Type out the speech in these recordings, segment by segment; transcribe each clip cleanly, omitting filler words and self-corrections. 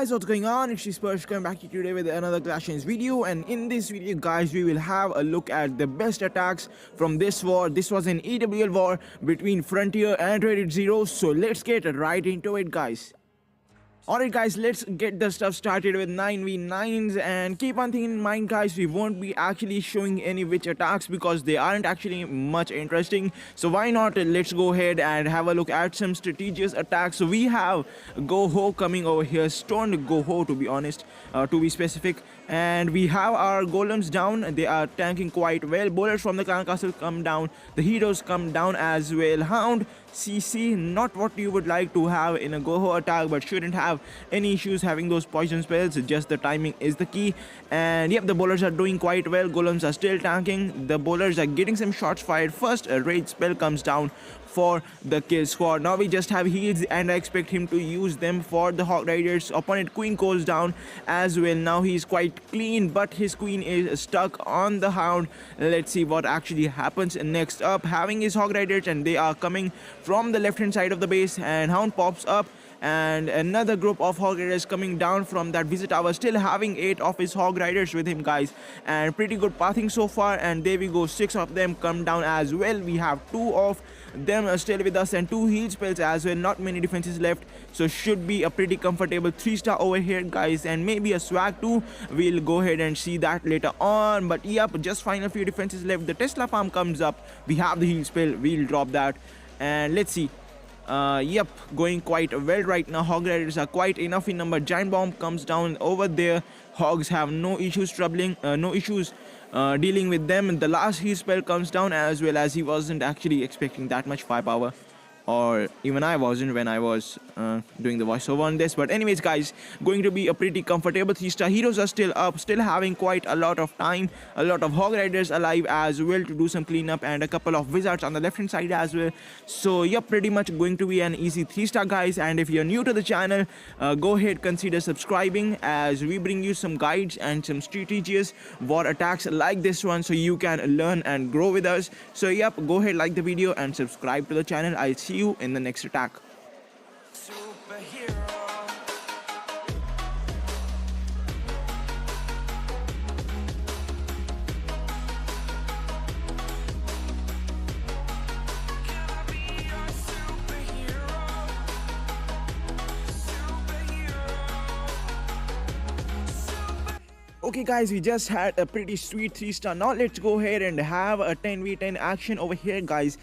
Guys, what's going on? It's Sparsh coming back to you today with another Clash Games video, and in this video guys we will have a look at the best attacks from this war. This was an EWL war between Frontier and Reddit Zero, so let's get right into it guys. Alright guys, let's get the stuff started with 9v9s, and keep one thing in mind guys, we won't be actually showing any witch attacks because they aren't actually much interesting. So why not, let's go ahead and have a look at some strategious attacks. So we have GoHo coming over here, Stoned GoHo to be honest, to be specific. And we have our golems down, they are tanking quite well. Bowlers from the clan castle come down, the heroes come down as well. Hound, CC, not what you would like to have in a GoHo attack, but shouldn't have any issues having those poison spells, just the timing is the key. And yep, the bowlers are doing quite well, golems are still tanking, the bowlers are getting some shots fired. First a rage spell comes down for the kill squad. Now we just have heals and I expect him to use them for the Hog Riders. Opponent queen goes down as well. Now he's quite clean, but his queen is stuck on the Hound. Let's see what actually happens. Next up, having his Hog Riders, and they are coming from the left hand side of the base, and Hound pops up and another group of Hog Riders coming down from that visit tower, still having 8 of his Hog Riders with him guys, and pretty good pathing so far. And there we go, 6 of them come down as well. We have 2 of them still with us and 2 heal spells as well, not many defenses left, so should be a pretty comfortable 3-star over here guys, and maybe a swag too. We'll go ahead and see that later on, but yep, just final few defenses left. The Tesla farm comes up, we have the heal spell, we'll drop that, and let's see. Yep, going quite well right now. Hog Riders are quite enough in number. Giant bomb comes down over there. Hogs have no issues dealing with them. The last heal spell comes down as well, as he wasn't actually expecting that much firepower, or even I wasn't when I was doing the voiceover on this. But anyways guys, going to be a pretty comfortable 3-star. Heroes are still up, still having quite a lot of time, a lot of Hog Riders alive as well to do some cleanup, and a couple of wizards on the left hand side as well. So yep, pretty much going to be an easy 3-star guys. And if you're new to the channel, go ahead, consider subscribing, as we bring you some guides and some strategies war attacks like this one, so you can learn and grow with us. So yep, go ahead, like the video and subscribe to the channel. I'll see you in the next attack. Okay guys, we just had a pretty sweet 3-star. Now let's go ahead and have a 10v10 action over here guys,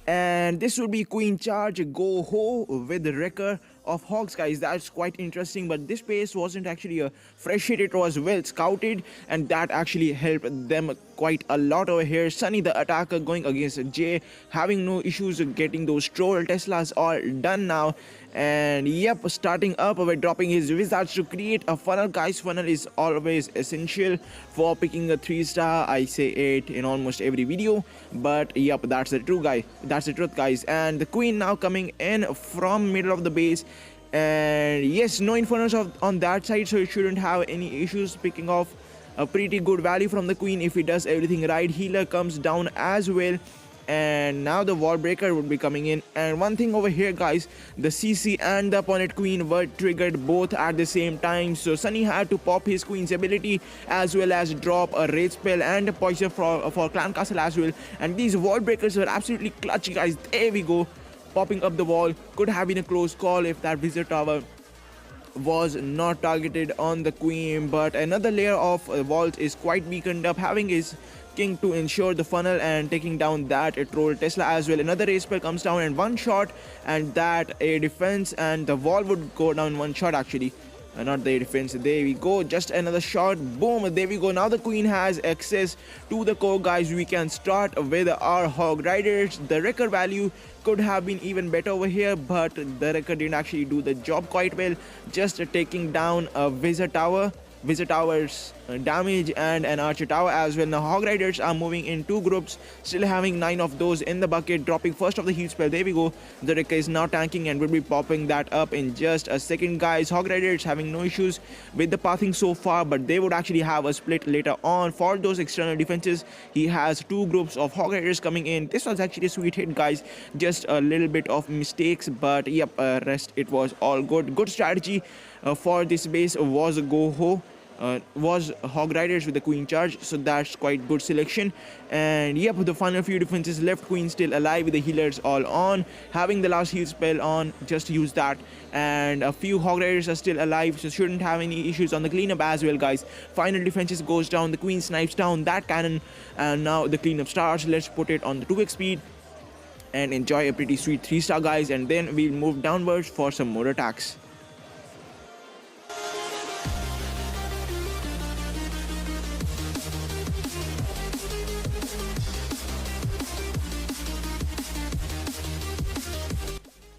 and this will be Queen Charge GoHo with the Wrecker of Hogs guys. That's quite interesting, but this base wasn't actually a fresh hit, it was well scouted, and that actually helped them quite a lot over here. Sunny, the attacker, going against Jay, having no issues getting those troll Teslas all done now. And yep, starting up by dropping his wizards to create a funnel guys. Funnel is always essential for picking a 3-star. I say it in almost every video, but yep, that's the truth guys. And the queen now coming in from middle of the base, and yes, no infernos on that side, so it shouldn't have any issues picking off a pretty good value from the queen if he does everything right. Healer comes down as well, and now the wall breaker would be coming in. And one thing over here guys, the CC and the opponent queen were triggered both at the same time, so Sunny had to pop his queen's ability as well as drop a rage spell and a poison for clan castle as well. And these wall breakers were absolutely clutch guys. There we go, popping up the wall. Could have been a close call if that visit tower was not targeted on the queen, but another layer of walls is quite weakened up, having his king to ensure the funnel and taking down that troll Tesla as well. Another race spell comes down and one shot, and that a defense, and the wall would go down one shot actually, not the defense. There we go, just another shot, boom, there we go. Now the queen has access to the core guys. We can start with our Hog Riders. The Wrecker value could have been even better over here, but the Wrecker didn't actually do the job quite well, just taking down a wizard towers damage and an archer tower as well. Now Hog Riders are moving in 2 groups, still having 9 of those in the bucket, dropping first of the heal spell. There we go. The Rekka is now tanking and will be popping that up in just a second, guys. Hog Riders having no issues with the pathing so far, but they would actually have a split later on for those external defenses. He has 2 groups of Hog Riders coming in. This was actually a sweet hit, guys. Just a little bit of mistakes, but yep, rest it was all good. Good strategy for this base was GoHo. Was Hog Riders with the Queen charge, so that's quite good selection. And yep, the final few defenses left Queen still alive with the healers all on, having the last heal spell on, just use that. And a few Hog Riders are still alive, so shouldn't have any issues on the cleanup as well, guys. Final defenses goes down, the Queen snipes down that cannon, and now the cleanup starts. Let's put it on the 2x speed and enjoy a pretty sweet 3-star, guys, and then we'll move downwards for some more attacks.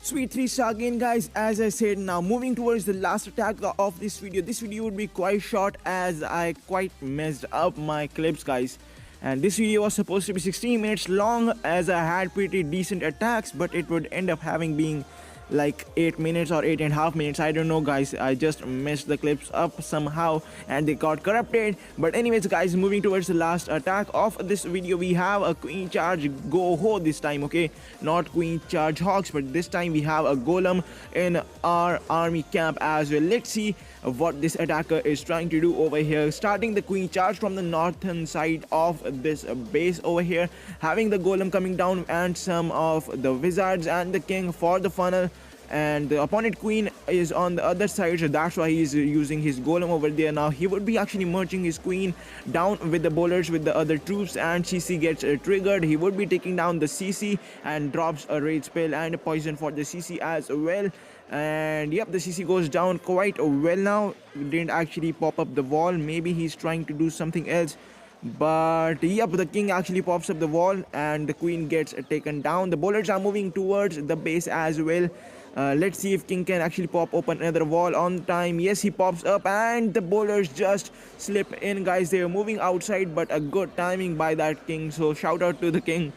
Sweet 3-star again, guys. As I said, now moving towards the last attack of this video. This video would be quite short as I quite messed up my clips, guys. And this video was supposed to be 16 minutes long as I had pretty decent attacks, but it would end up having being like 8 minutes or 8.5 minutes. I don't know, guys. I just messed the clips up somehow and they got corrupted. But anyways, guys, moving towards the last attack of this video, we have a Queen charge GoHo this time, okay? Not Queen charge Hogs, but this time we have a golem in our army camp as well. Let's see what this attacker is trying to do over here. Starting the Queen charge from the northern side of this base over here, having the golem coming down and some of the wizards and the king for the funnel. And the opponent Queen is on the other side, so that's why he's using his golem over there. Now he would be actually merging his Queen down with the bowlers with the other troops, and CC gets triggered. He would be taking down the CC and drops a raid spell and a poison for the CC as well. And yep, the CC goes down quite well now. Didn't actually pop up the wall. Maybe he's trying to do something else. But yep, the king actually pops up the wall and the Queen gets taken down. The bowlers are moving towards the base as well. Let's see if king can actually pop open another wall on time. Yes, he pops up and the bowlers just slip in, guys. They were moving outside, but a good timing by that king, so shout out to the king.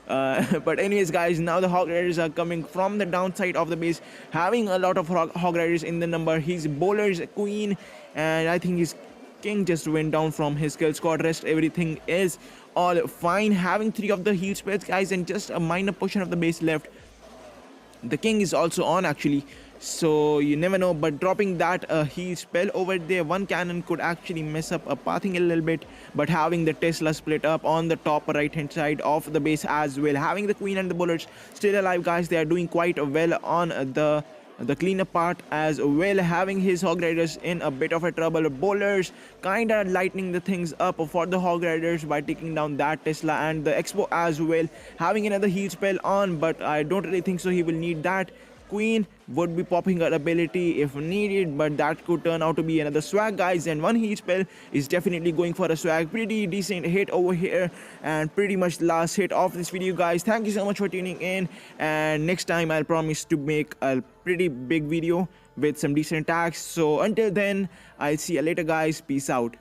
But anyways, guys, now the Hog Riders are coming from the downside of the base, having a lot of Hog Riders in the number. His bowlers Queen, and I think his king just went down from his kill squad. Rest everything is all fine, having 3 of the heal spells, guys, and just a minor portion of the base left. The king is also on actually, so you never know, but dropping that heal spell over there, one cannon could actually mess up a pathing a little bit. But having the Tesla split up on the top right hand side of the base as well, having the Queen and the bowlers still alive, guys. They are doing quite well on the cleanup part as well, having his Hog Riders in a bit of a trouble. Bowlers kinda lightening the things up for the Hog Riders by taking down that Tesla and the Expo as well, having another heal spell on, but I don't really think so he will need that. Queen would be popping her ability if needed, but that could turn out to be another swag, guys, and one heal spell is definitely going for a swag. Pretty decent hit over here and pretty much the last hit of this video, guys. Thank you so much for tuning in, and next time I'll promise to make a pretty big video with some decent attacks. So until then, I'll see you later, guys. Peace out.